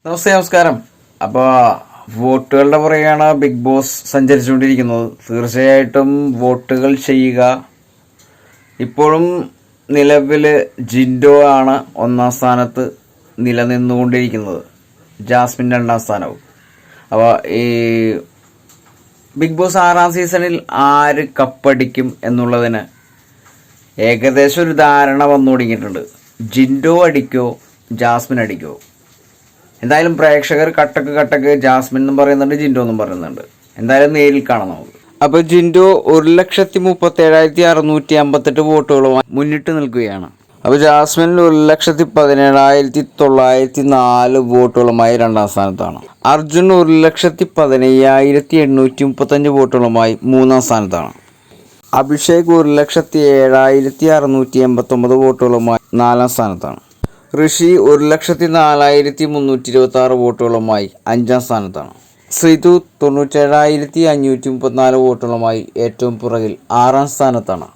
നമസ്കാരം. അപ്പോൾ വോട്ടുകളുടെ പുറകെയാണ് ബിഗ് ബോസ് സഞ്ചരിച്ചുകൊണ്ടിരിക്കുന്നത്. തീർച്ചയായിട്ടും വോട്ടുകൾ ചെയ്യുക. ഇപ്പോഴും നിലവിൽ ജിൻഡോ ആണ് ഒന്നാം സ്ഥാനത്ത് നിലനിന്നുകൊണ്ടിരിക്കുന്നത്, ജാസ്മിൻ രണ്ടാം സ്ഥാനവും. അപ്പോൾ ഈ ബിഗ് ബോസ് 6ാം സീസണിൽ ആര് കപ്പടിക്കും എന്നുള്ളതിന് ഏകദേശം ഒരു ധാരണ വന്നു തുടങ്ങിയിട്ടുണ്ട്. ജിൻഡോ അടിക്കോ ജാസ്മിൻ അടിക്കോ? എന്തായാലും പ്രേക്ഷകർ കട്ടക്ക് ജാസ്മിൻ എന്നും പറയുന്നുണ്ട്, ജിൻഡോ എന്നും പറയുന്നുണ്ട്. എന്തായാലും നേരിൽ കാണാം നമുക്ക്. അപ്പോൾ ജിൻഡോ 1,37,658 വോട്ടുകളുമായി മുന്നിട്ട് നിൽക്കുകയാണ്. അപ്പോൾ ജാസ്മിൻ 1,17,904 വോട്ടുകളുമായി രണ്ടാം സ്ഥാനത്താണ്. അർജുൻ 1,15,835 വോട്ടുകളുമായി മൂന്നാം സ്ഥാനത്താണ്. അഭിഷേക് 1,07,689 വോട്ടുകളുമായി നാലാം സ്ഥാനത്താണ്. ഋഷി 1,04,326 വോട്ടുകളുമായി അഞ്ചാം സ്ഥാനത്താണ്. ശ്രീതു 97,534 വോട്ടുകളുമായി ഏറ്റവും പുറകിൽ 6ാം സ്ഥാനത്താണ്.